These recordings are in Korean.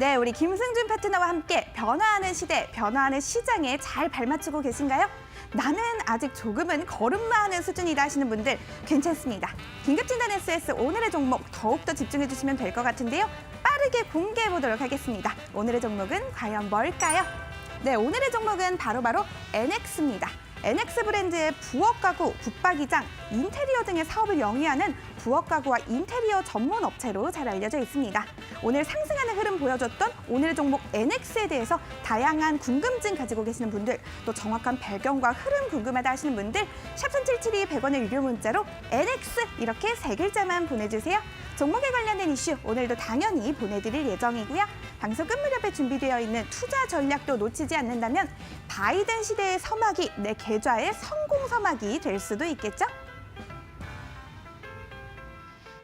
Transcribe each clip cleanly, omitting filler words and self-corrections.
네, 우리 김승준 파트너와 함께 변화하는 시대, 변화하는 시장에 잘 발맞추고 계신가요? 나는 아직 조금은 걸음마 하는 수준이다 하시는 분들 괜찮습니다. 긴급진단 SS 오늘의 종목 더욱더 집중해 주시면 될 것 같은데요. 빠르게 공개해 보도록 하겠습니다. 오늘의 종목은 과연 뭘까요? 네, 오늘의 종목은 바로 NX입니다. NX 브랜드의 부엌 가구, 붙박이장, 인테리어 등의 사업을 영위하는 부엌 가구와 인테리어 전문 업체로 잘 알려져 있습니다. 오늘 상승하는 흐름 보여줬던 오늘의 종목 NX에 대해서 다양한 궁금증 가지고 계시는 분들, 또 정확한 배경과 흐름 궁금하다 하시는 분들 샵 3772 100원의 유료 문자로 NX 이렇게 세 글자만 보내주세요. 종목에 관련된 이슈 오늘도 당연히 보내드릴 예정이고요. 방송 끝 무렵에 준비되어 있는 투자 전략도 놓치지 않는다면 바이든 시대의 서막이 내 계좌의 성공 서막이 될 수도 있겠죠?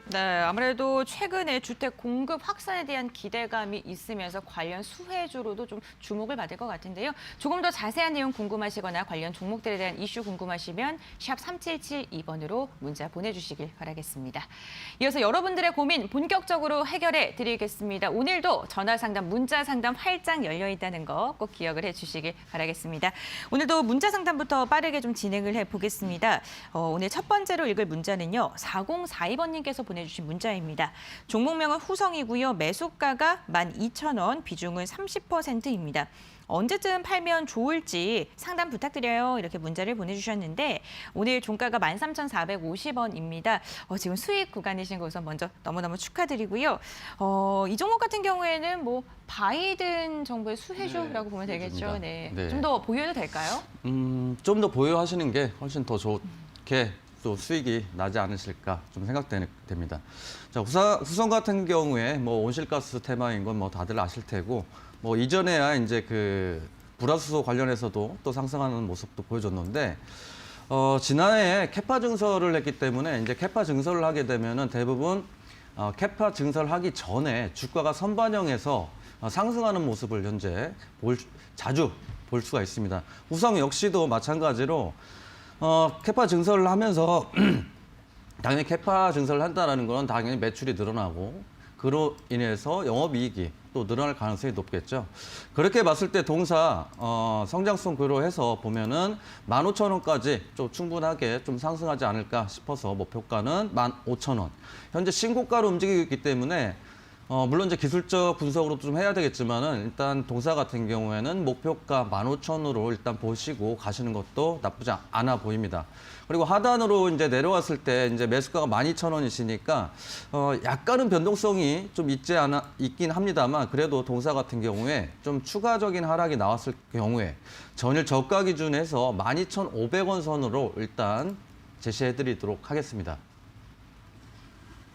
네, 아무래도 최근에 주택 공급 확산에 대한 기대감이 있으면서 관련 수혜주로도 좀 주목을 받을 것 같은데요. 조금 더 자세한 내용 궁금하시거나 관련 종목들에 대한 이슈 궁금하시면 샵 3772번으로 문자 보내주시길 바라겠습니다. 이어서 여러분들의 고민 본격적으로 해결해 드리겠습니다. 오늘도 전화 상담, 문자 상담 활짝 열려 있다는 거 꼭 기억을 해주시길 바라겠습니다. 오늘도 문자 상담부터 빠르게 좀 진행을 해보겠습니다. 오늘 첫 번째로 읽을 문자는요. 4042번님께서 보내주신 문자입니다. 종목명은 후성이고요. 매수가가 12,000원, 비중은 30%입니다. 언제쯤 팔면 좋을지 상담 부탁드려요. 이렇게 문자를 보내주셨는데 오늘 종가가 13,450원입니다. 지금 수익 구간이신 것은 먼저 너무너무 축하드리고요. 이 종목 같은 경우에는 뭐 바이든 정부의 수혜주라고 보면 되겠죠. 네. 좀 더 보유해도 될까요? 좀 더 보유하시는 게 훨씬 더 좋게 또 수익이 나지 않으실까 좀 생각됩니다. 자, 후성 같은 경우에 뭐 온실가스 테마인 건 뭐 다들 아실 테고 뭐 이전에야 이제 그 불화수소 관련해서도 또 상승하는 모습도 보여줬는데 지난해 캐파 증설을 했기 때문에 이제 캐파 증설을 하게 되면은 대부분 캐파 증설하기 전에 주가가 선반영해서 상승하는 모습을 현재 자주 볼 수가 있습니다. 후성 역시도 마찬가지로 캐파 증설을 하면서 당연히 캐파 증설을 한다는 건 당연히 매출이 늘어나고 그로 인해서 영업이익이 또 늘어날 가능성이 높겠죠. 그렇게 봤을 때 동사 성장성 고려해서 보면은 15,000원까지 좀 충분하게 좀 상승하지 않을까 싶어서 목표가는 15,000원. 현재 신고가로 움직이고 있기 때문에 물론 이제 기술적 분석으로 좀 해야 되겠지만은 일단 동사 같은 경우에는 목표가 15,000원으로 일단 보시고 가시는 것도 나쁘지 않아 보입니다. 그리고 하단으로 이제 내려왔을 때 이제 매수가가 12,000원이시니까 약간은 변동성이 좀 있긴 합니다만 그래도 동사 같은 경우에 좀 추가적인 하락이 나왔을 경우에 전일 저가 기준에서 12,500원 선으로 일단 제시해드리도록 하겠습니다.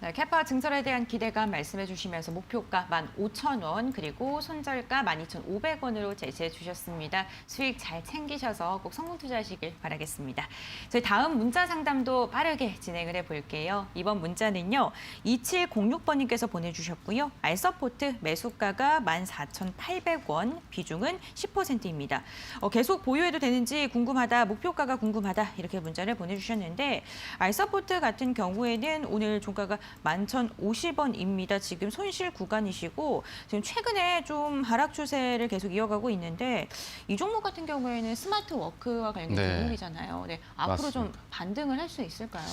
네, 캐파 증설에 대한 기대감 말씀해 주시면서 목표가 15,000원 그리고 손절가 12,500원으로 제시해 주셨습니다. 수익 잘 챙기셔서 꼭 성공 투자하시길 바라겠습니다. 저희 다음 문자 상담도 빠르게 진행을 해볼게요. 이번 문자는요. 2706번님께서 보내주셨고요. 알서포트 매수가가 14,800원, 비중은 10%입니다. 계속 보유해도 되는지 궁금하다, 목표가가 궁금하다 이렇게 문자를 보내주셨는데 알서포트 같은 경우에는 오늘 종가가 11,050원입니다. 지금 손실 구간이시고 지금 최근에 좀 하락 추세를 계속 이어가고 있는데 이 종목 같은 경우에는 스마트 워크와 관련된 종목이잖아요. 네, 앞으로 맞습니다. 좀 반등을 할 수 있을까요?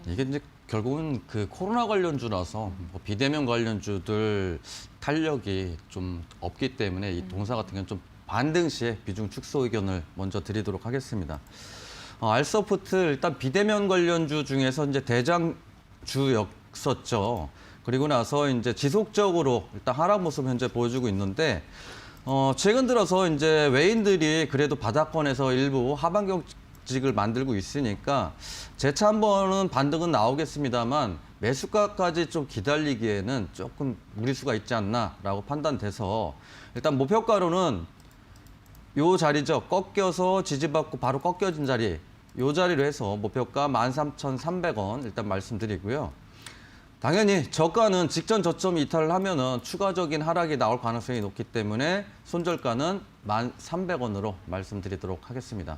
네. 이게 이제 결국은 그 코로나 관련주라서 뭐 비대면 관련주들 탄력이 좀 없기 때문에 이 동사 같은 경우는 좀 반등 시에 비중 축소 의견을 먼저 드리도록 하겠습니다. 알서포트 일단 비대면 관련주 중에서 이제 대장주였었죠. 그리고 나서 이제 지속적으로 일단 하락 모습 현재 보여주고 있는데 최근 들어서 이제 외인들이 그래도 바닥권에서 일부 하반경직을 만들고 있으니까 재차 한 번은 반등은 나오겠습니다만 매수가까지 좀 기다리기에는 조금 무리수가 있지 않나라고 판단돼서 일단 목표가로는 요 자리죠. 꺾여서 지지받고 바로 꺾여진 자리, 요 자리로 해서 목표가 13,300원 일단 말씀드리고요. 당연히 저가는 직전 저점 이탈을 하면은 추가적인 하락이 나올 가능성이 높기 때문에 손절가는 1,300원으로 말씀드리도록 하겠습니다.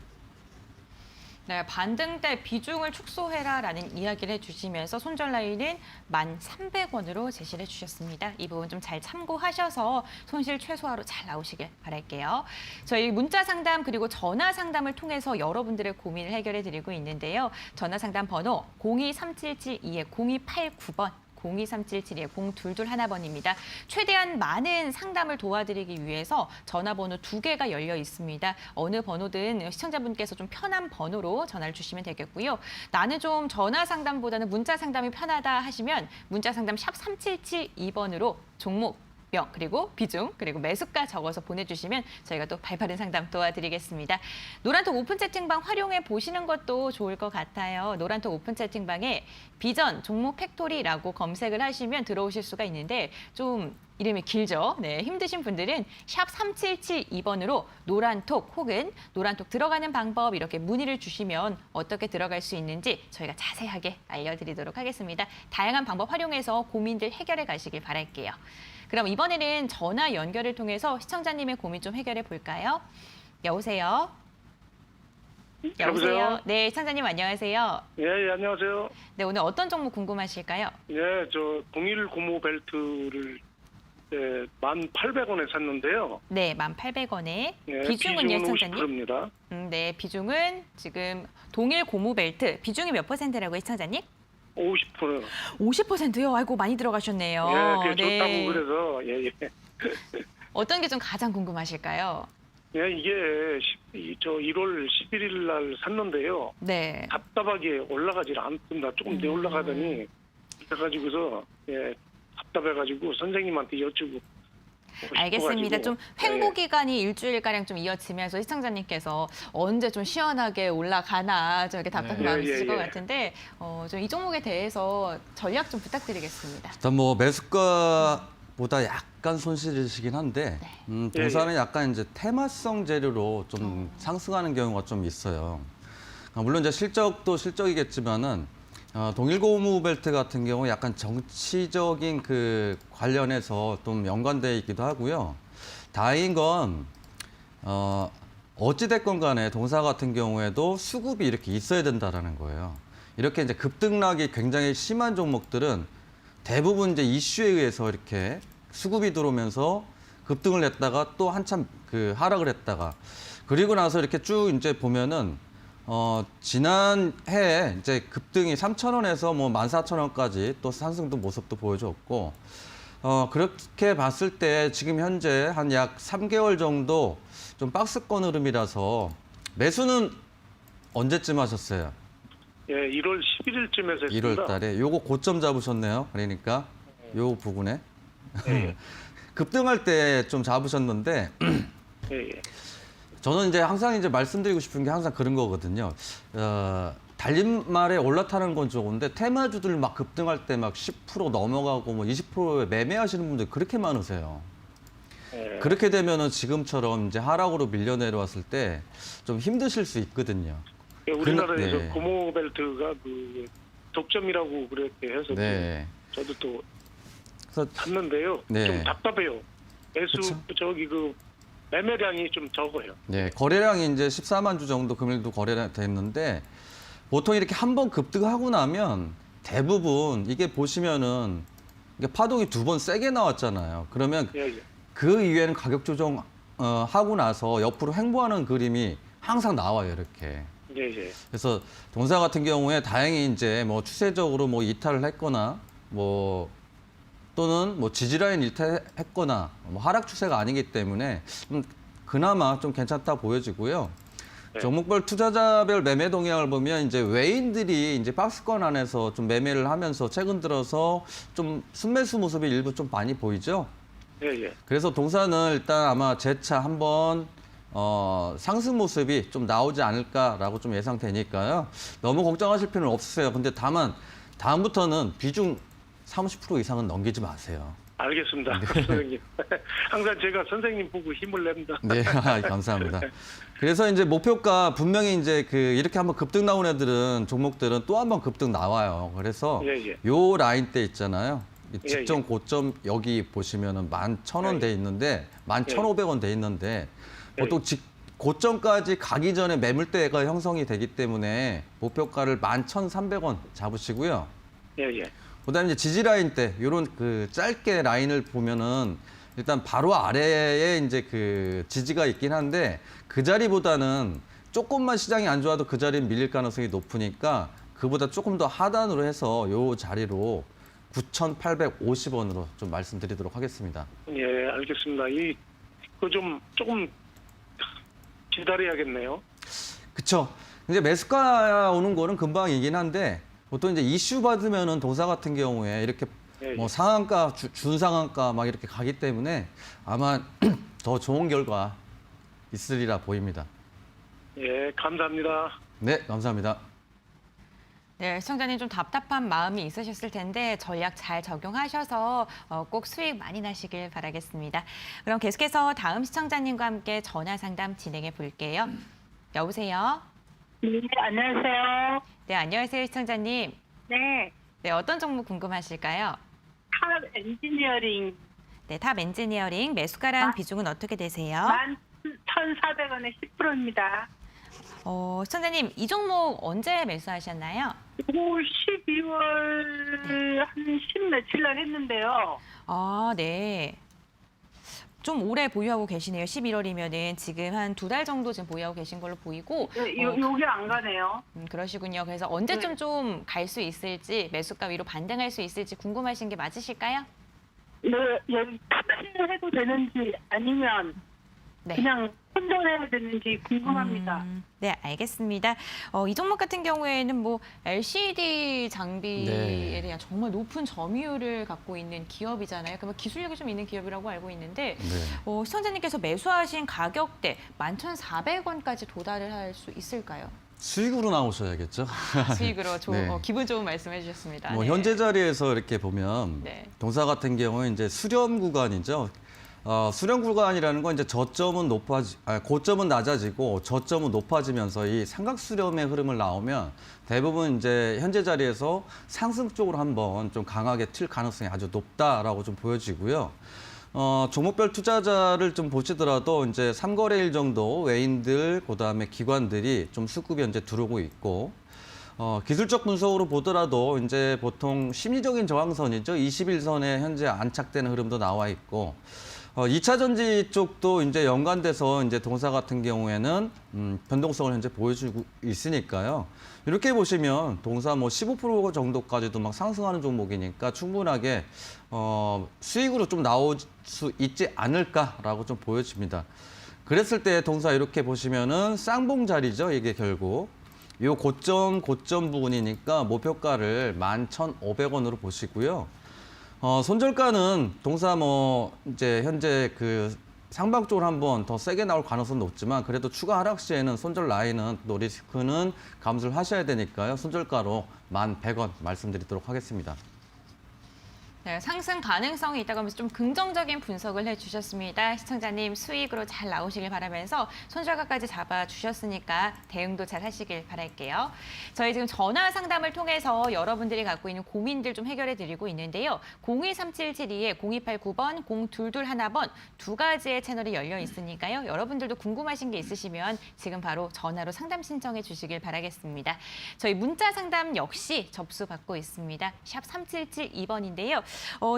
네, 반등 때 비중을 축소해라라는 이야기를 해주시면서 손절 라인은 1,300원으로 제시를 해주셨습니다. 이 부분 좀 잘 참고하셔서 손실 최소화로 잘 나오시길 바랄게요. 저희 문자 상담 그리고 전화 상담을 통해서 여러분들의 고민을 해결해 드리고 있는데요. 전화 상담 번호 023772-0289번. 023772-0221번입니다. 최대한 많은 상담을 도와드리기 위해서 전화번호 2개가 열려 있습니다. 어느 번호든 시청자분께서 좀 편한 번호로 전화를 주시면 되겠고요. 나는 좀 전화 상담보다는 문자 상담이 편하다 하시면 문자 상담 샵 3772번으로 종목, 명, 그리고 비중, 그리고 매수가 적어서 보내주시면 저희가 또 발빠른 상담 도와드리겠습니다. 노란톡 오픈 채팅방 활용해 보시는 것도 좋을 것 같아요. 노란톡 오픈 채팅방에 비전 종목 팩토리라고 검색을 하시면 들어오실 수가 있는데 좀 이름이 길죠? 네, 힘드신 분들은 샵 3772번으로 노란톡 혹은 노란톡 들어가는 방법 이렇게 문의를 주시면 어떻게 들어갈 수 있는지 저희가 자세하게 알려드리도록 하겠습니다. 다양한 방법 활용해서 고민들 해결해 가시길 바랄게요. 그럼 이번에는 전화 연결을 통해서 시청자님의 고민 좀 해결해 볼까요? 여보세요? 여보세요? 네, 시청자님 안녕하세요. 예, 안녕하세요. 네, 오늘 어떤 종목 궁금하실까요? 예, 저 동일 고무 벨트를 1,800원에 샀는데요. 네, 1,800원에. 예, 비중은요, 비중은 시청자님? 50%입니다. 네, 비중은 지금 동일 고무 벨트 비중이 몇 %라고요, 시청자님? 50%. 50%요? 아이고, 많이 들어가셨네요. 예, 그게 좋다고 그래서 예. 어떤 게 좀 가장 궁금하실까요? 예, 이게 저 1월 11일 날 샀는데요. 네. 답답하게 올라가질 않습니다. 조금 더 올라가더니 그래가지고서 예, 답답해가지고 선생님한테 여쭈고 알겠습니다. 좀 싶어가지고. 횡보 기간이 일주일가량 좀 이어지면서 시청자님께서 언제 좀 시원하게 올라가나 좀 이렇게 답답한 마음이 있으실 것 같은데 좀 이 종목에 대해서 전략 좀 부탁드리겠습니다. 일단 뭐 매수가보다 약간 손실이시긴 한데 동사는 약간 이제 테마성 재료로 좀 상승하는 경우가 좀 있어요. 물론 이제 실적도 실적이겠지만은 동일 고무 벨트 같은 경우 약간 정치적인 그 관련해서 좀 연관돼 있기도 하고요. 다행인 건 어찌됐건 간에 동사 같은 경우에도 수급이 이렇게 있어야 된다라는 거예요. 이렇게 이제 급등락이 굉장히 심한 종목들은 대부분 이제 이슈에 의해서 이렇게 수급이 들어오면서 급등을 했다가 또 한참 그 하락을 했다가 그리고 나서 이렇게 쭉 이제 보면은 지난 해에 이제 급등이 3,000원에서 뭐 14,000원까지 또 상승도 모습도 보여줬고 그렇게 봤을 때 지금 현재 한 약 3개월 정도 좀 박스권 흐름이라서 매수는 언제쯤 하셨어요? 예, 1월 11일쯤에서 했습니다. 1월 달에 요거 고점 잡으셨네요. 그러니까 요 부분에 예, 급등할 때 좀 잡으셨는데 예. 저는 이제 항상 이제 말씀드리고 싶은 게 항상 그런 거거든요. 달림말에 올라타는 건 좋은데 테마주들 막 급등할 때 막 10% 넘어가고 뭐 20%에 매매하시는 분들 그렇게 많으세요. 예. 그렇게 되면은 지금처럼 이제 하락으로 밀려 내려왔을 때 좀 힘드실 수 있거든요. 예, 우리나라에서 네. 고무 벨트가 그 독점이라고 그렇게 해서 네. 저도 또 그래서 샀는데요. 네. 좀 답답해요. 매수 그쵸? 저기 그 매매량이 좀 적어요. 네, 거래량이 이제 14만 주 정도 금일도 거래가 됐는데 보통 이렇게 한 번 급등하고 나면 대부분 이게 보시면은 이게 파동이 2번 세게 나왔잖아요. 그러면 예, 예. 그 이후에는 가격 조정 하고 나서 옆으로 횡보하는 그림이 항상 나와요, 이렇게. 예, 예. 그래서 동사 같은 경우에 다행히 이제 뭐 추세적으로 뭐 이탈을 했거나 뭐 또는 뭐 지지라인 일탈했거나 뭐 하락 추세가 아니기 때문에 그나마 좀 괜찮다 보여지고요. 네. 종목별 투자자별 매매 동향을 보면 이제 외인들이 이제 박스권 안에서 좀 매매를 하면서 최근 들어서 좀 순매수 모습이 일부 좀 많이 보이죠. 예, 예. 그래서 동사는 일단 아마 재차 한번 상승 모습이 좀 나오지 않을까라고 좀 예상되니까요. 너무 걱정하실 필요는 없으세요. 근데 다만 다음부터는 비중 30% 이상은 넘기지 마세요. 알겠습니다. 선생님. 항상 제가 선생님 보고 힘을 냅니다. 네, 감사합니다. 그래서 이제 목표가 분명히 이제 그 이렇게 한번 급등 나온 애들은 종목들은 또 한번 급등 나와요. 그래서 예, 예. 요 라인 때 있잖아요. 이 예, 직전 예. 고점 여기 보시면은 11,000원 예, 돼 있는데 11,500원 돼 있는데 보통 고점까지 가기 전에 매물대가 형성이 되기 때문에 목표가를 11,300원 잡으시고요. 예. 그다음에 이제 지지 라인 때 이런 그 짧게 라인을 보면은 일단 바로 아래에 이제 그 지지가 있긴 한데 그 자리보다는 조금만 시장이 안 좋아도 그 자리는 밀릴 가능성이 높으니까 그보다 조금 더 하단으로 해서 요 자리로 9,850원으로 좀 말씀드리도록 하겠습니다. 예, 알겠습니다. 이거 좀 조금 기다려야겠네요. 그쵸. 이제 매수가 오는 거는 금방이긴 한데 보통 이제 이슈 받으면은 동사 같은 경우에 이렇게 예, 뭐 상한가, 준상한가 막 이렇게 가기 때문에 아마 더 좋은 결과 있으리라 보입니다. 예, 감사합니다. 네, 감사합니다. 네, 시청자님 좀 답답한 마음이 있으셨을 텐데 전략 잘 적용하셔서 꼭 수익 많이 나시길 바라겠습니다. 그럼 계속해서 다음 시청자님과 함께 전화 상담 진행해 볼게요. 여보세요? 네, 안녕하세요. 네, 안녕하세요, 시청자님. 네, 네, 어떤 종목 궁금하실까요? 탑 엔지니어링 네, 탑 엔지니어링 매수가랑 비중은 어떻게 되세요? 11,400원에 10%입니다. 시청자님, 이 종목 언제 매수하셨나요? 이거 12월 한 10 며칠 날 했는데요. 아, 네. 좀 오래 보유하고 계시네요. 11월이면은 지금 한 2달 정도 지금 보유하고 계신 걸로 보이고. 요게 안 가네요. 그러시군요. 그래서 언제쯤 좀 갈 수 있을지, 매수가 위로 반등할 수 있을지 궁금하신 게 맞으실까요? 네, 여기 탑을 해도 되는지 아니면 네. 그냥 손절해야 되는지 궁금합니다. 네, 알겠습니다. 이 종목 같은 경우에는 뭐 LCD 장비에 네. 대한 정말 높은 점유율을 갖고 있는 기업이잖아요. 그러면 기술력이 좀 있는 기업이라고 알고 있는데 네. 시청자님께서 매수하신 가격대 11,400원까지 도달을 할 수 있을까요? 수익으로 나오셔야겠죠. 수익으로 네. 기분 좋은 말씀해 주셨습니다. 뭐 네. 현재 자리에서 이렇게 보면 네. 동사 같은 경우에 이제 수렴 구간이죠. 수렴 구간이라는 건 이제 고점은 낮아지고 저점은 높아지면서 이 삼각 수렴의 흐름을 나오면 대부분 이제 현재 자리에서 상승 쪽으로 한번 좀 강하게 튈 가능성이 아주 높다라고 좀 보여지고요. 종목별 투자자를 좀 보시더라도 이제 3거래일 정도 외인들, 그다음에 기관들이 좀 수급이 현재 들어오고 있고, 기술적 분석으로 보더라도 이제 보통 심리적인 저항선이죠. 21선에 현재 안착되는 흐름도 나와 있고, 2차 전지 쪽도 이제 연관돼서 이제 동사 같은 경우에는 변동성을 현재 보여주고 있으니까요. 이렇게 보시면 동사 뭐 15% 정도까지도 막 상승하는 종목이니까 충분하게 수익으로 좀 나올 수 있지 않을까라고 좀 보여집니다. 그랬을 때 동사 이렇게 보시면은 쌍봉 자리죠. 이게 결국 요 고점 부분이니까 목표가를 11,500원으로 보시고요. 손절가는 동사 뭐 이제 현재 그 상방 쪽으로 한번 더 세게 나올 가능성은 높지만 그래도 추가 하락 시에는 손절 라인은 또 리스크는 감수를 하셔야 되니까요. 손절가로 11,100원 말씀드리도록 하겠습니다. 네, 상승 가능성이 있다고 하면서 좀 긍정적인 분석을 해주셨습니다. 시청자님 수익으로 잘 나오시길 바라면서 손절가까지 잡아주셨으니까 대응도 잘 하시길 바랄게요. 저희 지금 전화 상담을 통해서 여러분들이 갖고 있는 고민들 좀 해결해드리고 있는데요. 023772에 0289번, 0221번 두 가지의 채널이 열려 있으니까요. 여러분들도 궁금하신 게 있으시면 지금 바로 전화로 상담 신청해 주시길 바라겠습니다. 저희 문자 상담 역시 접수 받고 있습니다. 샵 3772번인데요.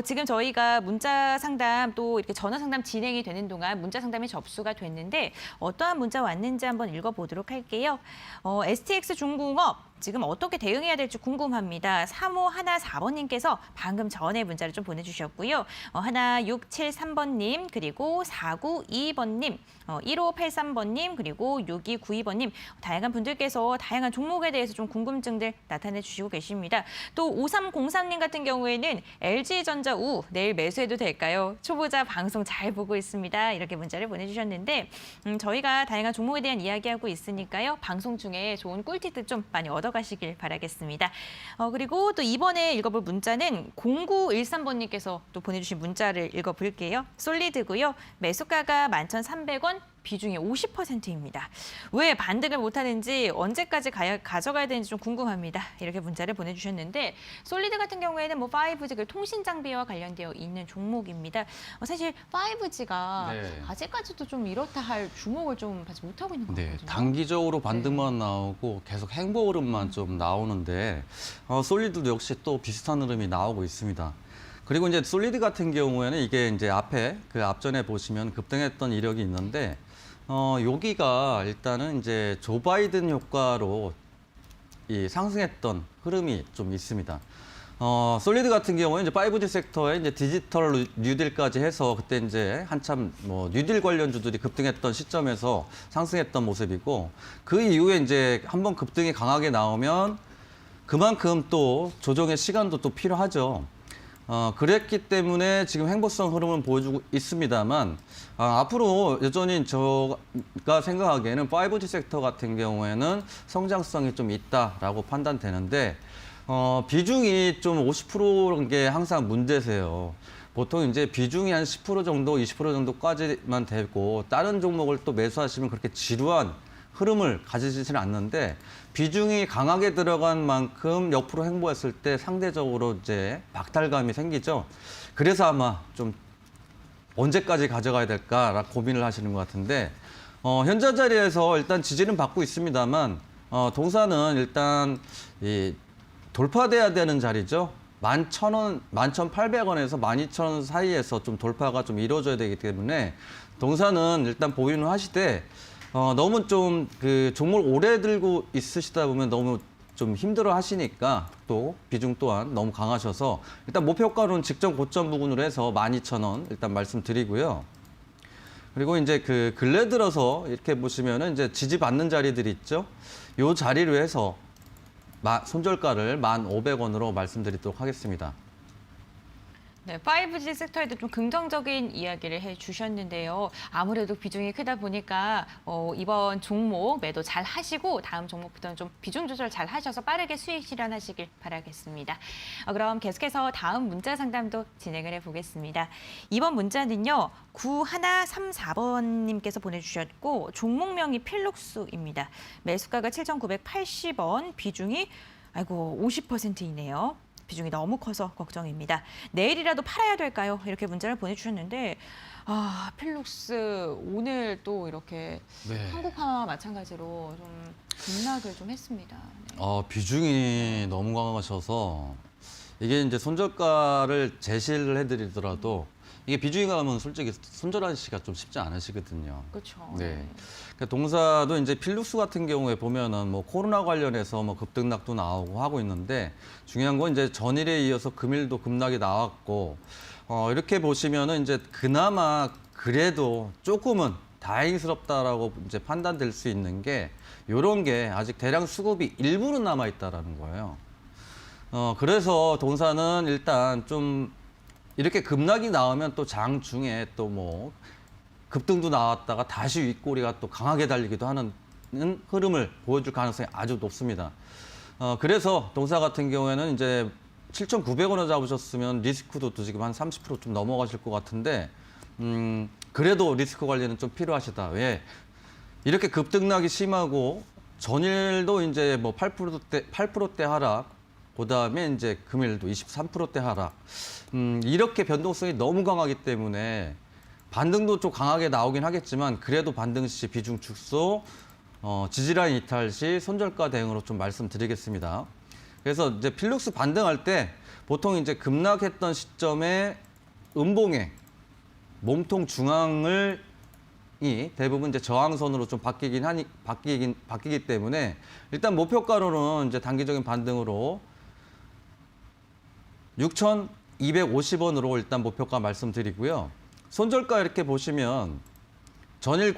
지금 저희가 문자 상담 또 이렇게 전화 상담 진행이 되는 동안 문자 상담이 접수가 됐는데 어떠한 문자 왔는지 한번 읽어보도록 할게요. STX 중공업 지금 어떻게 대응해야 될지 궁금합니다. 3514번님께서 방금 전에 문자를 좀 보내주셨고요. 1673번님 그리고 4922번님 1583번님 그리고 6292번님 다양한 분들께서 다양한 종목에 대해서 좀 궁금증들 나타내 주시고 계십니다. 또 5303님 같은 경우에는 LG전자 내일 매수해도 될까요? 초보자 방송 잘 보고 있습니다. 이렇게 문자를 보내주셨는데 저희가 다양한 종목에 대한 이야기하고 있으니까요. 방송 중에 좋은 꿀팁들 좀 많이 얻어가시길 바라겠습니다. 그리고 또 이번에 읽어볼 문자는 0913번님께서 또 보내주신 문자를 읽어볼게요. 솔리드고요. 매수가가 11,300원, 비중이 50%입니다. 왜 반등을 못하는지 언제까지 가져가야 되는지 좀 궁금합니다. 이렇게 문자를 보내주셨는데 솔리드 같은 경우에는 뭐 5G 그 통신 장비와 관련되어 있는 종목입니다. 사실 5G가 네. 아직까지도 좀 이렇다 할 주목을 좀 받지 못하고 있는 것 네, 같거든요. 단기적으로 반등만 나오고 계속 행보 흐름만 좀 나오는데 솔리드도 역시 또 비슷한 흐름이 나오고 있습니다. 그리고 이제 솔리드 같은 경우에는 이게 이제 앞에 그 앞전에 보시면 급등했던 이력이 있는데 여기가 일단은 이제 조 바이든 효과로 이 상승했던 흐름이 좀 있습니다. 솔리드 같은 경우에 이제 5G 섹터에 이제 디지털 뉴딜까지 해서 그때 이제 한참 뭐 뉴딜 관련주들이 급등했던 시점에서 상승했던 모습이고 그 이후에 이제 한번 급등이 강하게 나오면 그만큼 또 조정의 시간도 또 필요하죠. 그랬기 때문에 지금 행보성 흐름을 보여주고 있습니다만 앞으로 여전히 제가 생각하기에는 5G 섹터 같은 경우에는 성장성이 좀 있다라고 판단되는데 비중이 좀 50%인 게 항상 문제세요. 보통 이제 비중이 한 10% 정도, 20% 정도까지만 되고 다른 종목을 또 매수하시면 그렇게 지루한 흐름을 가지지는 않는데 비중이 강하게 들어간 만큼 옆으로 행보했을 때 상대적으로 이제 박탈감이 생기죠. 그래서 아마 좀 언제까지 가져가야 될까라고 고민을 하시는 것 같은데 현재 자리에서 일단 지지는 받고 있습니다만 동사는 일단 이 돌파돼야 되는 자리죠. 11,000원, 11,800원에서 12,000원 사이에서 좀 돌파가 좀 이루어져야 되기 때문에 동사는 일단 보유는 하시되 너무 좀 그 종목을 오래 들고 있으시다 보면 너무 좀 힘들어 하시니까 또 비중 또한 너무 강하셔서 일단 목표가로는 직전 고점 부근으로 해서 12,000원 일단 말씀드리고요. 그리고 이제 그 근래 들어서 이렇게 보시면은 이제 지지받는 자리들이 있죠. 요 자리로 해서 손절가를 1,500원으로 말씀드리도록 하겠습니다. 네, 5G 섹터에도 좀 긍정적인 이야기를 해주셨는데요. 아무래도 비중이 크다 보니까 이번 종목 매도 잘 하시고 다음 종목부터는 좀 비중 조절 잘 하셔서 빠르게 수익 실현하시길 바라겠습니다. 그럼 계속해서 다음 문자 상담도 진행을 해보겠습니다. 이번 문자는요. 9134번님께서 보내주셨고 종목명이 필룩스입니다. 매수가가 7,980원, 비중이 50%이네요. 비중이 너무 커서 걱정입니다. 내일이라도 팔아야 될까요? 이렇게 문자를 보내주셨는데 필룩스 오늘 또 이렇게 네. 한국화와 마찬가지로 좀 급락을 좀 했습니다. 네. 비중이 너무 강하셔서 이게 이제 손절가를 제시를 해드리더라도 이게 비중이 강하면 솔직히 손절하시기가 좀 쉽지 않으시거든요. 그렇죠. 네. 그러니까 동사도 이제 필룩스 같은 경우에 보면은 뭐 코로나 관련해서 뭐 급등락도 나오고 하고 있는데 중요한 건 이제 전일에 이어서 금일도 급락이 나왔고 이렇게 보시면은 이제 그나마 그래도 조금은 다행스럽다라고 이제 판단될 수 있는 게 이런 게 아직 대량 수급이 일부는 남아 있다라는 거예요. 그래서 동사는 일단 좀 이렇게 급락이 나오면 또 장 중에 또 뭐 급등도 나왔다가 다시 윗꼬리가 또 강하게 달리기도 하는 흐름을 보여줄 가능성이 아주 높습니다. 그래서 동사 같은 경우에는 이제 7,900원을 잡으셨으면 리스크도 또 지금 한 30% 좀 넘어가실 것 같은데 그래도 리스크 관리는 좀 필요하시다. 왜? 이렇게 급등락이 심하고 전일도 이제 뭐 8%대 하락, 그다음에 이제 금일도 23%대 하락. 이렇게 변동성이 너무 강하기 때문에 반등도 좀 강하게 나오긴 하겠지만 그래도 반등 시 비중 축소, 지지라인 이탈 시 손절가 대응으로 좀 말씀드리겠습니다. 그래서 이제 필룩스 반등할 때 보통 이제 급락했던 시점에 음봉에 몸통 중앙을 이 대부분 이제 저항선으로 좀 바뀌기 때문에 일단 목표가로는 이제 단기적인 반등으로 6,250원으로 일단 목표가 말씀드리고요. 손절가 이렇게 보시면 전일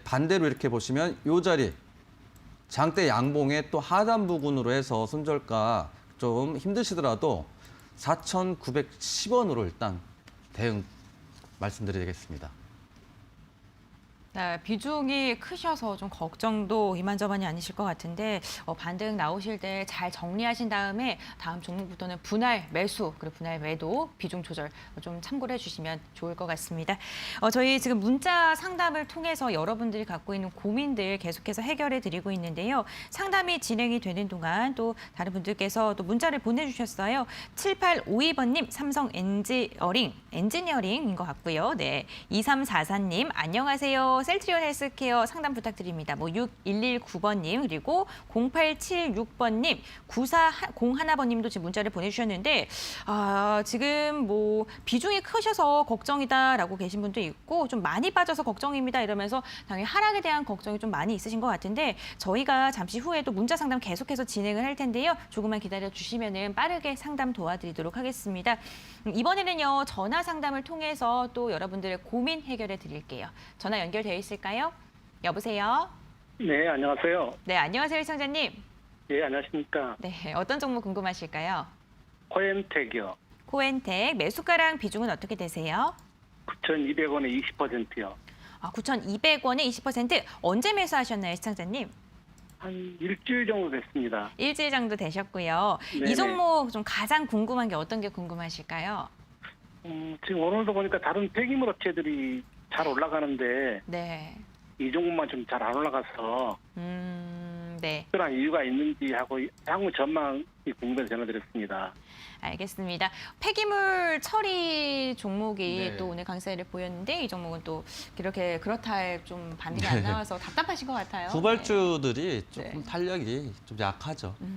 반대로 이렇게 보시면 이 자리 장대 양봉의 또 하단 부분으로 해서 손절가 좀 힘드시더라도 4,910원으로 일단 대응 말씀드리겠습니다. 네, 비중이 크셔서 좀 걱정도 이만저만이 아니실 것 같은데 반등 나오실 때 잘 정리하신 다음에 다음 종목부터는 분할 매수 그리고 분할 매도 비중 조절 좀 참고를 해주시면 좋을 것 같습니다. 저희 지금 문자 상담을 통해서 여러분들이 갖고 있는 고민들 계속해서 해결해 드리고 있는데요. 상담이 진행이 되는 동안 또 다른 분들께서 또 문자를 보내주셨어요. 7852번님 삼성 엔지니어링인 것 같고요. 네, 2344님 안녕하세요. 셀트리온 헬스케어 상담 부탁드립니다. 6119번님 그리고 0876번님 9401번님도 지금 문자를 보내주셨는데 지금 비중이 크셔서 걱정이다라고 계신 분도 있고 좀 많이 빠져서 걱정입니다 이러면서 당연히 하락에 대한 걱정이 좀 많이 있으신 것 같은데 저희가 잠시 후에도 문자 상담 계속해서 진행을 할 텐데요. 조금만 기다려 주시면은 빠르게 상담 도와드리도록 하겠습니다. 이번에는요 전화 상담을 통해서 또 여러분들의 고민 해결해 드릴게요. 전화 연결되어 있을까요? 여보세요? 네, 안녕하세요. 네, 안녕하세요, 시청자님. 예, 안녕하십니까. 네, 어떤 종목 궁금하실까요? 코엔텍이요. 코엔텍 매수가랑 비중은 어떻게 되세요? 9,200원에 20%요. 9,200원에 20%. 언제 매수하셨나요, 시청자님? 한 일주일 정도 됐습니다. 일주일 정도 되셨고요. 네네. 이 종목 좀 가장 궁금한 게 어떤 게 궁금하실까요? 지금 오늘도 보니까 다른 폐기물 업체들이 잘 올라가는데 네. 이 종목만 좀 잘 안 올라가서 네. 특별한 이유가 있는지 하고 향후 전망이 궁금해서 전화드렸습니다. 알겠습니다. 폐기물 처리 종목이 네. 또 오늘 강세를 보였는데 이 종목은 또 이렇게 그렇다 할 좀 반등이 안 네. 나와서 답답하신 것 같아요. 후발주들이 조금 네. 탄력이 좀 약하죠. 네.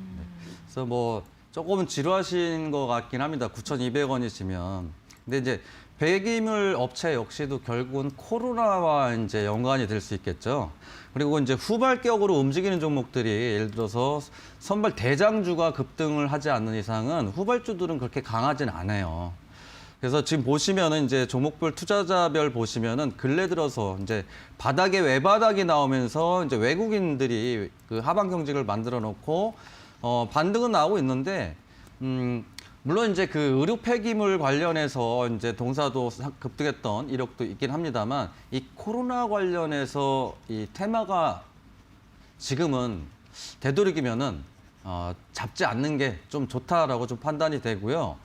그래서 조금은 지루하신 것 같긴 합니다. 9,200원이시면. 근데 이제 폐기물 업체 역시도 결국은 코로나와 이제 연관이 될 수 있겠죠. 그리고 이제 후발격으로 움직이는 종목들이 예를 들어서 선발 대장주가 급등을 하지 않는 이상은 후발주들은 그렇게 강하진 않아요. 그래서 지금 보시면은 이제 종목별 투자자별 보시면은 근래 들어서 이제 바닥에 외바닥이 나오면서 이제 외국인들이 그 하방 경직을 만들어 놓고 반등은 나오고 있는데 물론 이제 그 의료 폐기물 관련해서 이제 동사도 급등했던 이력도 있긴 합니다만 이 코로나 관련해서 이 테마가 지금은 되도록이면은 잡지 않는 게 좀 좋다라고 좀 판단이 되고요.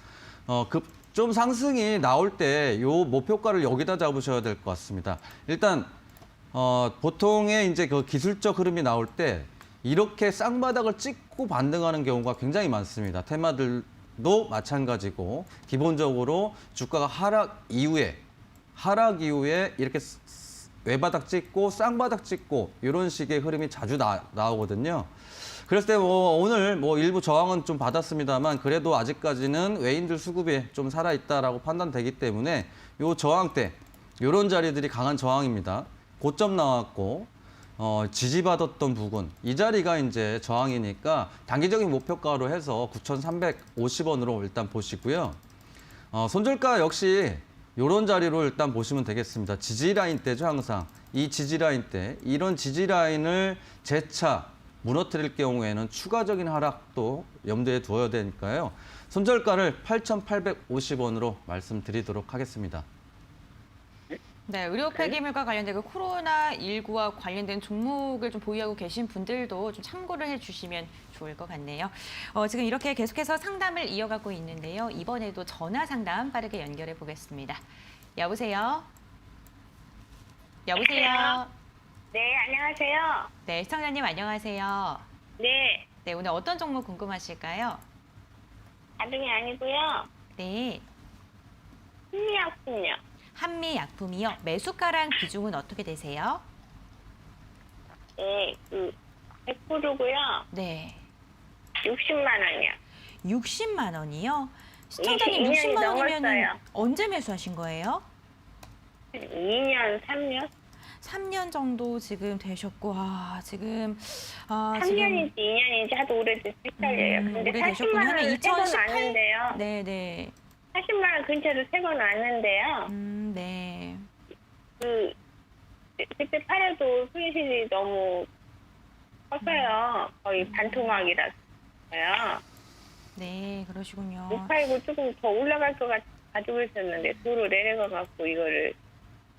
좀 상승이 나올 때 요 목표가를 여기다 잡으셔야 될 것 같습니다. 일단 보통의 이제 그 기술적 흐름이 나올 때 이렇게 쌍바닥을 찍고 반등하는 경우가 굉장히 많습니다. 테마들도 마찬가지고 기본적으로 주가가 하락 이후에 이렇게 외바닥 찍고 쌍바닥 찍고 이런 식의 흐름이 자주 나오거든요. 그랬을 때 오늘 일부 저항은 좀 받았습니다만 그래도 아직까지는 외인들 수급이 좀 살아있다라고 판단되기 때문에 요 저항 때 이런 자리들이 강한 저항입니다. 고점 나왔고 지지받았던 부분 이 자리가 이제 저항이니까 단기적인 목표가로 해서 9,350원으로 일단 보시고요. 손절가 역시 이런 자리로 일단 보시면 되겠습니다. 지지라인 때죠 항상 이 지지라인 때 이런 지지라인을 재차 무너뜨릴 경우에는 추가적인 하락도 염두에 두어야 되니까요. 손절가를 8,850원으로 말씀드리도록 하겠습니다. 네, 의료 폐기물과 관련된 그 코로나19와 관련된 종목을 좀 보유하고 계신 분들도 좀 참고를 해주시면 좋을 것 같네요. 지금 이렇게 계속해서 상담을 이어가고 있는데요. 이번에도 전화 상담 빠르게 연결해 보겠습니다. 여보세요? 여보세요? 네, 안녕하세요. 네, 시청자님 안녕하세요. 네, 네, 오늘 어떤 종목 궁금하실까요? 반등이 아니고요. 네, 흥미약품요. 한미약품이요. 매수가랑 비중은 어떻게 되세요? 네, 100%고요. 네, 60만 원이요. 60만 원이요? 시청자님 2년이 60만 원이면 넘었어요. 언제 매수하신 거예요? 2년, 3년? 3년 정도 지금 되셨고, 지금 3년인지 2년인지 하도 오래돼서 헷갈려요. 근데 40만 오래되셨군요. 한 원을 세고 2018? 놨는데요. 네네. 40만 원 근처로 세고 놨는데요. 네. 그때 팔아도 손실이 너무 컸어요. 거의 반토막이라서요. 네, 그러시군요. 못 팔고 조금 더 올라갈 것 같아 가지고 있었는데 도로 내려가갖고 이거를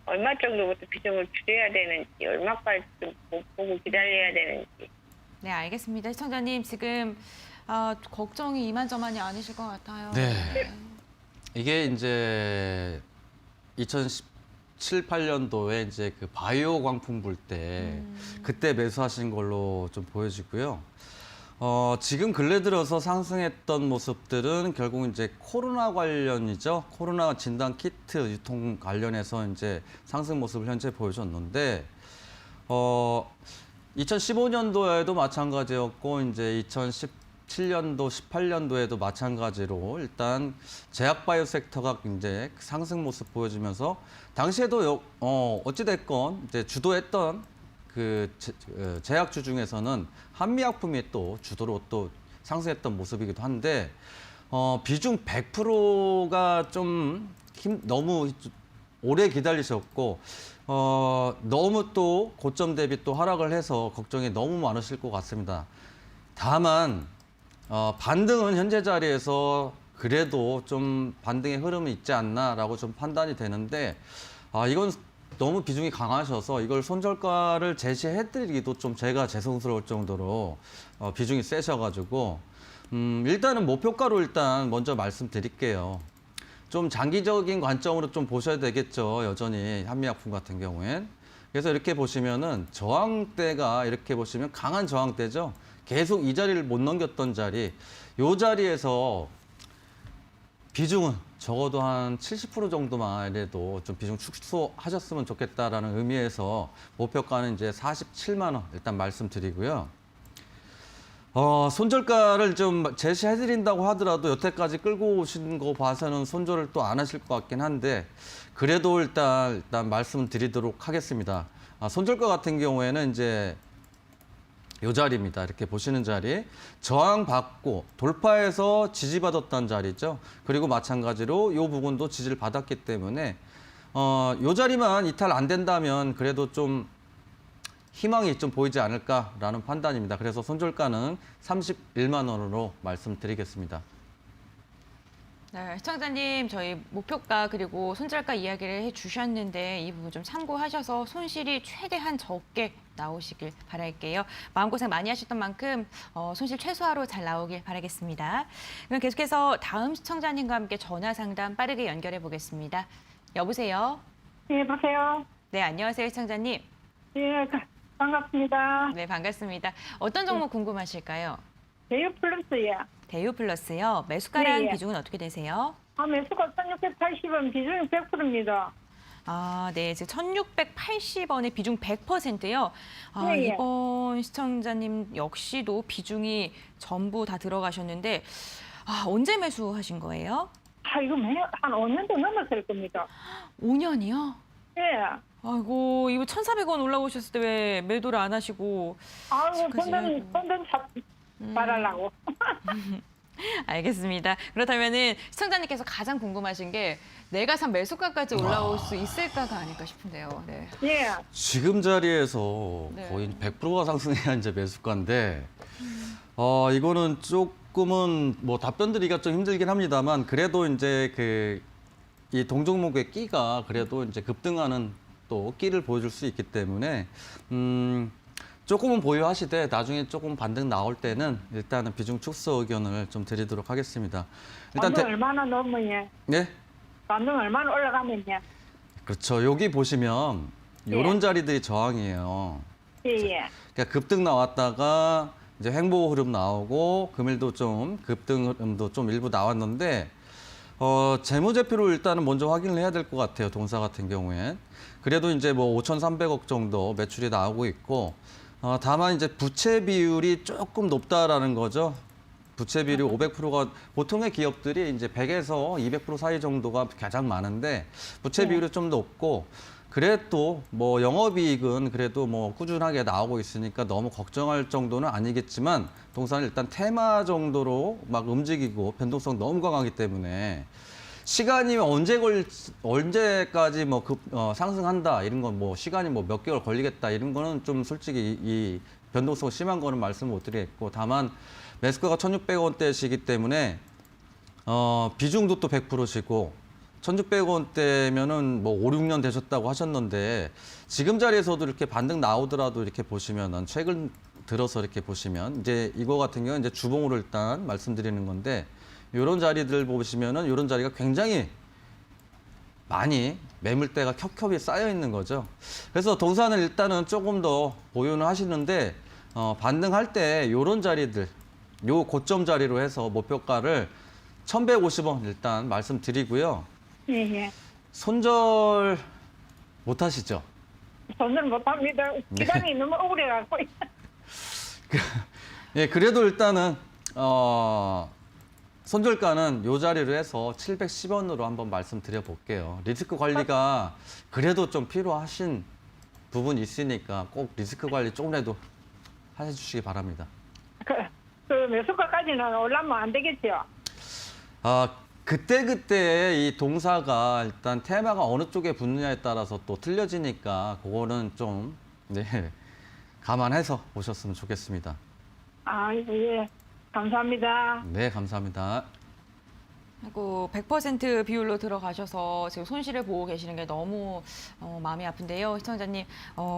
얼마 정도부터 비중을 줄여야 되는지, 얼마까지 좀 보고 기다려야 되는지. 네, 알겠습니다. 시청자님 지금 걱정이 이만저만이 아니실 것 같아요. 네. 이게 이제 2017, 8년도에 이제 그 바이오 광풍 불 때 그때 매수하신 걸로 좀 보여지고요. 지금 근래 들어서 상승했던 모습들은 결국 이제 코로나 관련이죠. 코로나 진단 키트 유통 관련해서 이제 상승 모습을 현재 보여줬는데, 2015년도에도 마찬가지였고, 이제 2017년도, 18년도에도 마찬가지로 일단 제약바이오 섹터가 이제 상승 모습 보여주면서 당시에도 어찌됐건 이제 주도했던 그 제약주 중에서는 한미약품이 또 주도로 또 상승했던 모습이기도 한데, 비중 100%가 좀 너무 오래 기다리셨고, 너무 또 고점 대비 또 하락을 해서 걱정이 너무 많으실 것 같습니다. 다만 반등은 현재 자리에서 그래도 좀 반등의 흐름이 있지 않나라고 좀 판단이 되는데, 이건 너무 비중이 강하셔서 이걸 손절가를 제시해드리기도 좀 제가 죄송스러울 정도로 비중이 세셔가지고 일단은 목표가로 일단 먼저 말씀드릴게요. 좀 장기적인 관점으로 좀 보셔야 되겠죠. 여전히 한미약품 같은 경우엔. 그래서 이렇게 보시면은 저항대가 이렇게 보시면 강한 저항대죠. 계속 이 자리를 못 넘겼던 자리, 이 자리에서 비중은 적어도 한 70% 정도만 이래도 좀 비중 축소하셨으면 좋겠다라는 의미에서 목표가는 이제 47만 원 일단 말씀드리고요. 손절가를 좀 제시해드린다고 하더라도 여태까지 끌고 오신 거 봐서는 손절을 또 안 하실 것 같긴 한데, 그래도 일단 말씀드리도록 하겠습니다. 손절가 같은 경우에는 이제 이 자리입니다. 이렇게 보시는 자리, 저항받고 돌파해서 지지받았던 자리죠. 그리고 마찬가지로 이 부분도 지지를 받았기 때문에 이 자리만 이탈 안 된다면 그래도 좀 희망이 좀 보이지 않을까라는 판단입니다. 그래서 손절가는 31만 원으로 말씀드리겠습니다. 네, 시청자님 저희 목표가 그리고 손절가 이야기를 해주셨는데 이 부분 좀 참고하셔서 손실이 최대한 적게 나오시길 바랄게요. 마음고생 많이 하셨던 만큼 손실 최소화로 잘 나오길 바라겠습니다. 그럼 계속해서 다음 시청자님과 함께 전화 상담 빠르게 연결해 보겠습니다. 여보세요? 예, 보세요. 네, 안녕하세요, 시청자님. 예, 반갑습니다. 네, 반갑습니다. 어떤 종목 궁금하실까요? 대유 플러스예. 대유 플러스요. 매수가랑 네, 예. 비중은 어떻게 되세요? 매수가 1680원, 비중이 100%입니다. 네, 지금 1,680원의 비중 100%요. 네, 예. 이번 시청자님 역시도 비중이 전부 다 들어가셨는데, 언제 매수하신 거예요? 이거 한 5년도 넘었을 겁니다. 5년이요? 예. 아이고, 이거 1,400원 올라오셨을 때 왜 매도를 안 하시고. 지금까지 돈좀 말하려고. 알겠습니다. 그렇다면은 시청자님께서 가장 궁금하신 게 내가 산 매수가까지 올라올 수 있을까가 아닐까 싶은데요. 네. 예. 지금 자리에서 네. 거의 100%가 상승해야 이제 매수가인데, 이거는 조금은 뭐 답변 드리기가 좀 힘들긴 합니다만, 그래도 이제 이 동종목의 끼가 그래도 이제 급등하는 또 끼를 보여줄 수 있기 때문에, 조금은 보유하시되 나중에 조금 반등 나올 때는 일단은 비중 축소 의견을 좀 드리도록 하겠습니다. 일단 반등 얼마나 넘으냐? 네. 반등 얼마나 올라가면요? 그렇죠. 여기 보시면 이런 예. 자리들이 저항이에요. 예, 예. 그러니까 급등 나왔다가 이제 횡보 흐름 나오고 금일도 좀 급등 흐름도 좀 일부 나왔는데, 재무제표를 일단은 먼저 확인을 해야 될 것 같아요. 동사 같은 경우엔. 그래도 이제 뭐 5,300억 정도 매출이 나오고 있고, 다만 이제 부채 비율이 조금 높다라는 거죠. 부채 비율이 500%가 보통의 기업들이 이제 100에서 200% 사이 정도가 가장 많은데 부채 비율이 좀 높고, 그래도 뭐 영업이익은 그래도 뭐 꾸준하게 나오고 있으니까 너무 걱정할 정도는 아니겠지만, 동사는 일단 테마 정도로 막 움직이고 변동성 너무 강하기 때문에 시간이 언제까지 뭐 상승한다 이런 건 뭐 시간이 뭐 몇 개월 걸리겠다 이런 거는 좀 솔직히 이 변동성 심한 거는 말씀 못 드리겠고, 다만 매수가가 1,600원대시기 때문에 비중도 또 100%시고 1,600원대면은 뭐 5, 6년 되셨다고 하셨는데 지금 자리에서도 이렇게 반등 나오더라도 이렇게 보시면은 최근 들어서 이렇게 보시면 이제 이거 같은 경우는 이제 주봉으로 일단 말씀드리는 건데 이런 자리들 보시면은 이런 자리가 굉장히 많이 매물대가 겹겹이 쌓여 있는 거죠. 그래서 동산을 일단은 조금 더 보유는 하시는데 반등할 때 이런 자리들, 요 고점 자리로 해서 목표가를 1,150원 일단 말씀드리고요. 예, 예. 손절 못 하시죠? 손을 못합니다. 기간이 너무 오래갖고. 예, 그래도 일단은 손절가는 요 자리로 해서 710원으로 한번 말씀드려 볼게요. 리스크 관리가 그래도 좀 필요하신 부분이 있으니까 꼭 리스크 관리 조금이라도 해주시기 바랍니다. 그 매수가까지는 올라면 안 되겠죠? 그때 이 동사가 일단 테마가 어느 쪽에 붙느냐에 따라서 또 틀려지니까 그거는 좀 감안해서 보셨으면 좋겠습니다. 아, 예. 감사합니다. 네, 감사합니다. 그리고 100% 비율로 들어가셔서 지금 손실을 보고 계시는 게 너무 마음이 아픈데요. 시청자님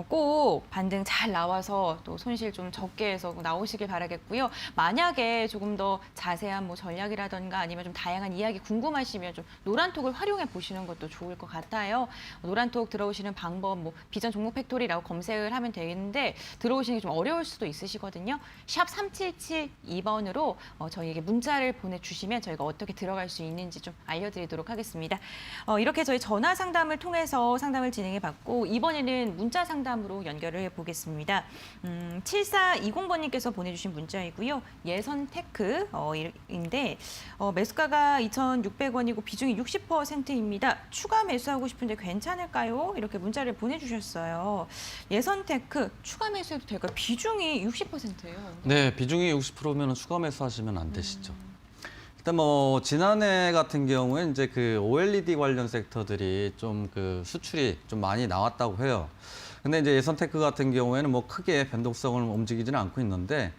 꼭 반등 잘 나와서 또 손실 좀 적게 해서 나오시길 바라겠고요. 만약에 조금 더 자세한 뭐 전략이라든가 아니면 좀 다양한 이야기 궁금하시면 좀 노란톡을 활용해 보시는 것도 좋을 것 같아요. 노란톡 들어오시는 방법 뭐 비전 종목 팩토리라고 검색을 하면 되는데 들어오시는 게 좀 어려울 수도 있으시거든요. 샵 3772번으로 저희에게 문자를 보내주시면 저희가 어떻게 들어갈 수 있는지 좀 알려드리도록 하겠습니다. 이렇게 저희 전화 상담을 통해서 상담을 진행해 봤고 이번에는 문자 상담으로 연결을 해보겠습니다. 7420번님께서 보내주신 문자이고요. 예선 테크인데 매수가가 2,600원이고 비중이 60%입니다. 추가 매수하고 싶은데 괜찮을까요? 이렇게 문자를 보내주셨어요. 예선 테크 추가 매수해도 될까요? 비중이 60%예요. 네, 비중이 60%면 추가 매수하시면 안 되시죠. 일단 뭐 지난해 같은 경우에 이제 그 OLED 관련 섹터들이 좀 그 수출이 좀 많이 나왔다고 해요. 근데 이제 예선테크 같은 경우에는 뭐 크게 변동성을 움직이지는 않고 있는데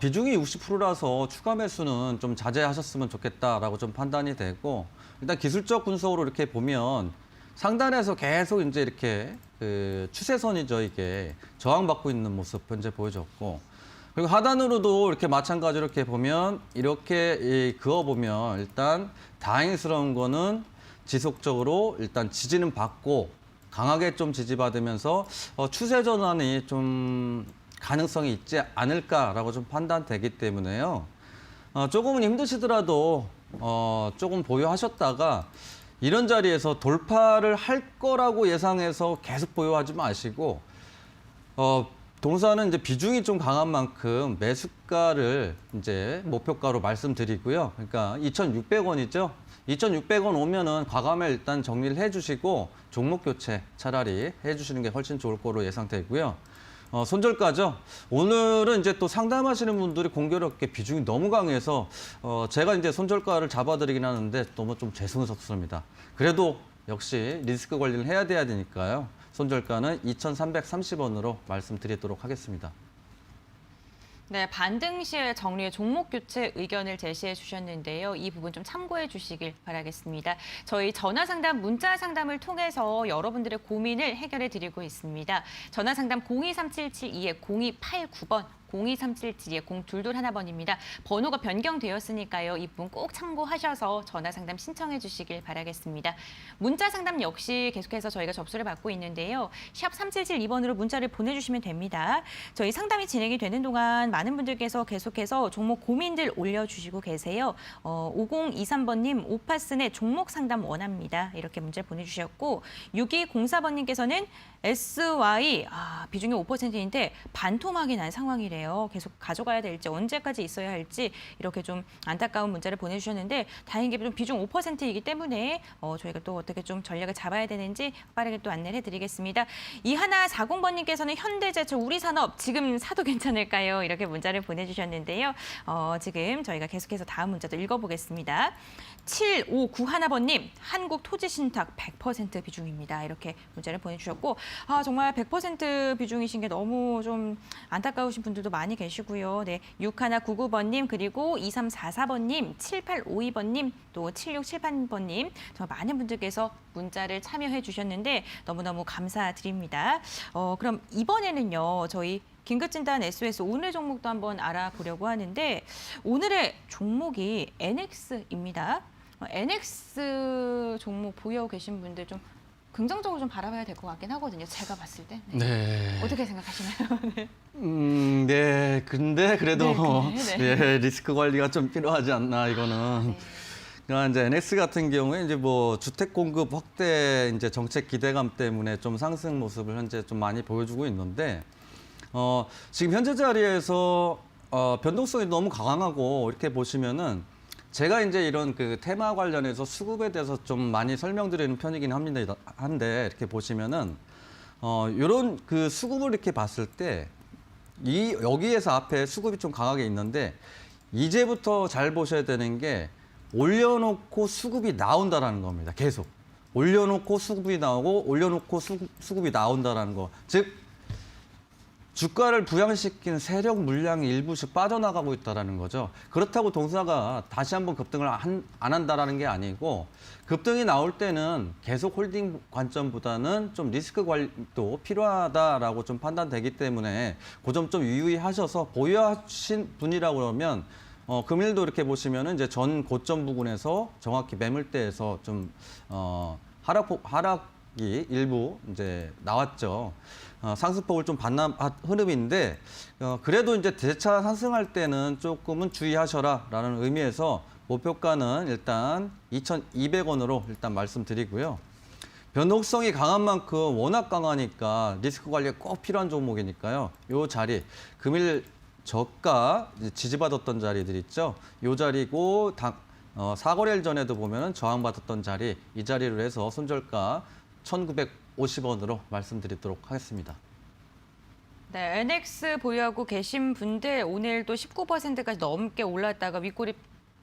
비중이 60%라서 추가 매수는 좀 자제하셨으면 좋겠다라고 좀 판단이 되고 일단 기술적 분석으로 이렇게 보면 상단에서 계속 이제 이렇게 그 추세선이죠 이게 저항받고 있는 모습 현재 보여줬고. 그리고 하단으로도 이렇게 마찬가지로 이렇게 보면 이렇게 그어보면 일단 다행스러운 거는 지속적으로 일단 지지는 받고 강하게 좀 지지받으면서 추세 전환이 좀 가능성이 있지 않을까라고 좀 판단되기 때문에요. 조금은 힘드시더라도 조금 보유하셨다가 이런 자리에서 돌파를 할 거라고 예상해서 계속 보유하지 마시고 동사는 이제 비중이 좀 강한 만큼 매수가를 이제 목표가로 말씀드리고요. 그러니까 2,600원이죠. 2,600원 오면은 과감히 일단 정리를 해주시고 종목 교체 차라리 해주시는 게 훨씬 좋을 거로 예상되고요. 손절가죠. 오늘은 이제 또 상담하시는 분들이 공교롭게 비중이 너무 강해서 제가 이제 손절가를 잡아드리긴 하는데 너무 좀 죄송스럽습니다. 그래도 역시 리스크 관리를 해야 되니까요. 손절가는 2,330원으로 말씀드리도록 하겠습니다. 네, 반등 시에 정리의 종목 교체 의견을 제시해 주셨는데요. 이 부분 좀 참고해 주시길 바라겠습니다. 저희 전화 상담, 문자 상담을 통해서 여러분들의 고민을 해결해 드리고 있습니다. 전화 상담 023772-0289번. 023772-0221번입니다. 번호가 변경되었으니까요. 이 부분 꼭 참고하셔서 전화 상담 신청해 주시길 바라겠습니다. 문자 상담 역시 계속해서 저희가 접수를 받고 있는데요. 샵 3772번으로 문자를 보내주시면 됩니다. 저희 상담이 진행이 되는 동안 많은 분들께서 계속해서 종목 고민들 올려주시고 계세요. 5023번님, 오파슨의 종목 상담 원합니다. 이렇게 문자 보내주셨고 6204번님께서는 SY 비중이 5%인데 반토막이 난 상황이래요. 계속 가져가야 될지 언제까지 있어야 할지 이렇게 좀 안타까운 문자를 보내주셨는데 다행히 좀 비중 5%이기 때문에 저희가 또 어떻게 좀 전략을 잡아야 되는지 빠르게 또 안내를 해드리겠습니다. 2140번님께서는 현대제철 우리산업 지금 사도 괜찮을까요? 이렇게 문자를 보내주셨는데요. 지금 저희가 계속해서 다음 문자도 읽어보겠습니다. 7591번님, 한국토지신탁 100% 비중입니다. 이렇게 문자를 보내주셨고 정말 100% 비중이신 게 너무 좀 안타까우신 분들도 많이 계시고요. 네, 6199번님 그리고 2344번님, 7852번님, 또 7678번님 정말 많은 분들께서 문자를 참여해 주셨는데 너무너무 감사드립니다. 그럼 이번에는요. 저희 긴급진단 SOS 오늘 종목도 한번 알아보려고 하는데 오늘의 종목이 NX입니다. NX 종목 보유하고 계신 분들 좀 긍정적으로 좀 바라봐야 될 것 같긴 하거든요. 제가 봤을 때. 네. 네. 어떻게 생각하시나요? 네. 네. 근데 그래도 네. 예, 리스크 관리가 좀 필요하지 않나 이거는. 네. 그러니까 이제 NX 같은 경우에 이제 뭐 주택 공급 확대 이제 정책 기대감 때문에 좀 상승 모습을 현재 좀 많이 보여주고 있는데 지금 현재 자리에서 변동성이 너무 강하고 이렇게 보시면은 제가 이제 이런 그 테마 관련해서 수급에 대해서 좀 많이 설명드리는 편이긴 합니다. 한데 이렇게 보시면은 이런 그 수급을 이렇게 봤을 때 여기에서 앞에 수급이 좀 강하게 있는데 이제부터 잘 보셔야 되는 게 올려놓고 수급이 나온다라는 겁니다. 계속 올려놓고 수급이 나오고 올려놓고 수급이 나온다라는 거. 즉 주가를 부양시킨 세력 물량이 일부씩 빠져나가고 있다는 거죠. 그렇다고 동사가 다시 한번 급등을 안 한다라는 게 아니고 급등이 나올 때는 계속 홀딩 관점보다는 좀 리스크 관리도 필요하다라고 좀 판단되기 때문에 그 점 좀 유의하셔서 보유하신 분이라고 그러면 금일도 이렇게 보시면은 이제 전 고점 부근에서 정확히 매물대에서 좀 하락이 일부 이제 나왔죠. 상승폭을 좀 반납 흐름인데 그래도 이제 재차 상승할 때는 조금은 주의하셔라라는 의미에서 목표가는 일단 2,200원으로 일단 말씀드리고요. 변동성이 강한 만큼 워낙 강하니까 리스크 관리가 꼭 필요한 종목이니까요. 이 자리 금일 저가 지지받았던 자리들 있죠. 이 자리고 사거래일 전에도 보면은 저항받았던 자리 이 자리로 해서 손절가 1,950원으로 말씀드리도록 하겠습니다. 네, NX 보유하고 계신 분들 오늘도 19%까지 넘게 올랐다가 윗꼬리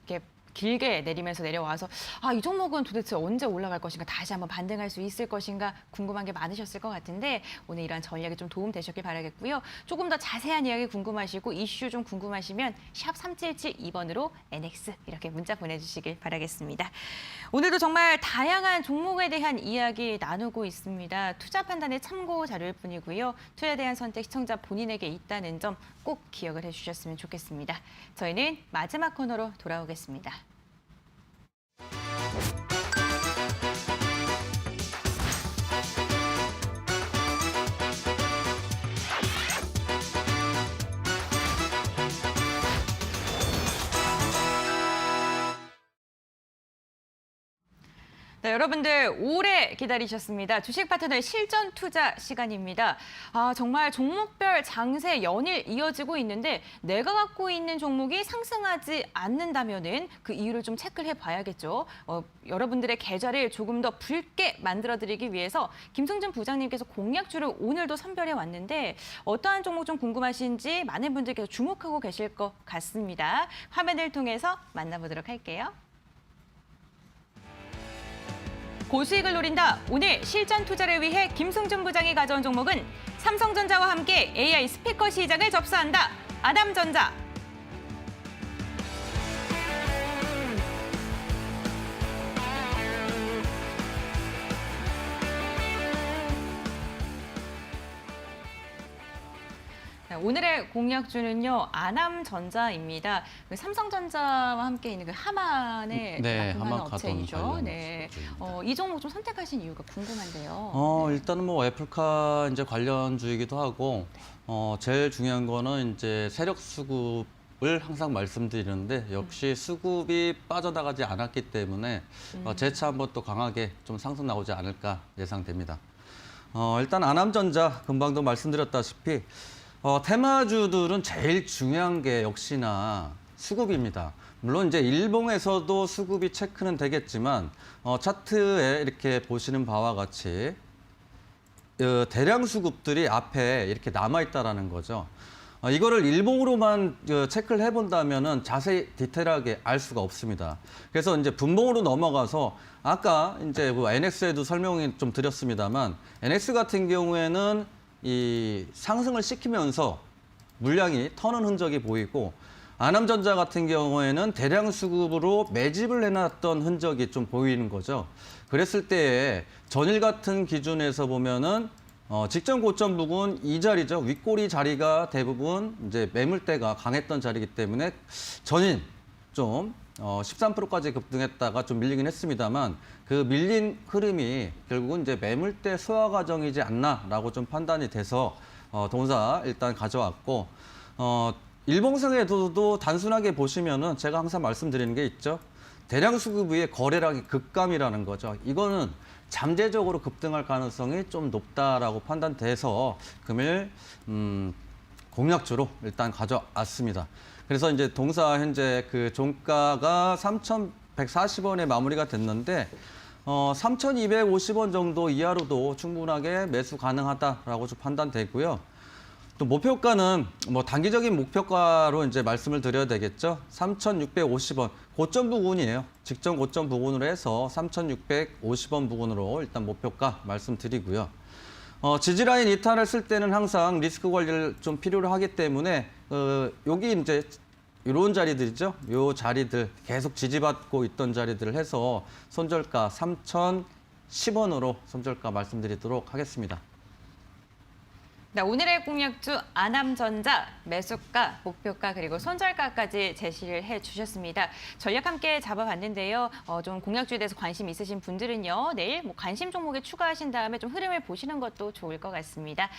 이렇게 길게 내리면서 내려와서 이 종목은 도대체 언제 올라갈 것인가, 다시 한번 반등할 수 있을 것인가 궁금한 게 많으셨을 것 같은데 오늘 이러한 전략이 좀 도움 되셨길 바라겠고요. 조금 더 자세한 이야기 궁금하시고 이슈 좀 궁금하시면 샵 3772번으로 NX 이렇게 문자 보내주시길 바라겠습니다. 오늘도 정말 다양한 종목에 대한 이야기 나누고 있습니다. 투자 판단의 참고 자료일 뿐이고요. 투자에 대한 선택 시청자 본인에게 있다는 점 꼭 기억을 해주셨으면 좋겠습니다. 저희는 마지막 코너로 돌아오겠습니다. 네, 여러분들 오래 기다리셨습니다. 주식 파트너의 실전 투자 시간입니다. 정말 종목별 장세 연일 이어지고 있는데 내가 갖고 있는 종목이 상승하지 않는다면은 그 이유를 좀 체크를 해봐야겠죠. 여러분들의 계좌를 조금 더 붉게 만들어드리기 위해서 김승준 부장님께서 공략주를 오늘도 선별해 왔는데 어떠한 종목 좀 궁금하신지 많은 분들께서 주목하고 계실 것 같습니다. 화면을 통해서 만나보도록 할게요. 고수익을 노린다. 오늘 실전 투자를 위해 김승준 부장이 가져온 종목은 삼성전자와 함께 AI 스피커 시장을 접수한다. 아담전자. 오늘의 공략주는요, 아남전자입니다. 삼성전자와 함께 있는 그 하만의 납품하는 업체이죠. 네. 이 종목 좀 선택하신 이유가 궁금한데요. 일단은 뭐 애플카 이제 관련주이기도 하고, 제일 중요한 거는 이제 세력 수급을 항상 말씀드리는데 역시 수급이 빠져나가지 않았기 때문에 재차 한번 또 강하게 좀 상승 나오지 않을까 예상됩니다. 일단 아남전자 금방도 말씀드렸다시피. 테마주들은 제일 중요한 게 역시나 수급입니다. 물론 이제 일봉에서도 수급이 체크는 되겠지만 차트에 이렇게 보시는 바와 같이 대량 수급들이 앞에 이렇게 남아있다라는 거죠. 이거를 일봉으로만 체크를 해본다면은 자세히 디테일하게 알 수가 없습니다. 그래서 이제 분봉으로 넘어가서 아까 이제 그 NX에도 설명을 좀 드렸습니다만 NX 같은 경우에는 이 상승을 시키면서 물량이 터는 흔적이 보이고 아남전자 같은 경우에는 대량 수급으로 매집을 해놨던 흔적이 좀 보이는 거죠. 그랬을 때에 전일 같은 기준에서 보면은 직전 고점 부근 이 자리죠. 윗꼬리 자리가 대부분 이제 매물대가 강했던 자리이기 때문에 전일 좀 13%까지 급등했다가 좀 밀리긴 했습니다만 그 밀린 흐름이 결국은 이제 매물대 소화 과정이지 않나라고 좀 판단이 돼서 동사 일단 가져왔고 일봉상에도 단순하게 보시면은 제가 항상 말씀드리는 게 있죠. 대량 수급 위에 거래량이 급감이라는 거죠. 이거는 잠재적으로 급등할 가능성이 좀 높다라고 판단돼서 금일 공략주로 일단 가져왔습니다. 그래서 이제 동사 현재 그 종가가 3,140원에 마무리가 됐는데 3,250원 정도 이하로도 충분하게 매수 가능하다라고 좀 판단되고요. 또 목표가는 뭐 단기적인 목표가로 이제 말씀을 드려야 되겠죠. 3,650원 고점 부근이에요. 직전 고점 부근으로 해서 3,650원 부근으로 일단 목표가 말씀드리고요. 지지라인 이탈을 쓸 때는 항상 리스크 관리를 좀 필요로 하기 때문에 여기 이제 이런 자리들이죠. 요 자리들 계속 지지받고 있던 자리들을 해서 손절가 3,010원으로 손절가 말씀드리도록 하겠습니다. 네, 오늘의 공략주 아남전자 매수가, 목표가 그리고 손절가까지 제시를 해주셨습니다. 전략 함께 잡아봤는데요. 좀 공략주에 대해서 관심 있으신 분들은요. 내일 뭐 관심 종목에 추가하신 다음에 좀 흐름을 보시는 것도 좋을 것 같습니다.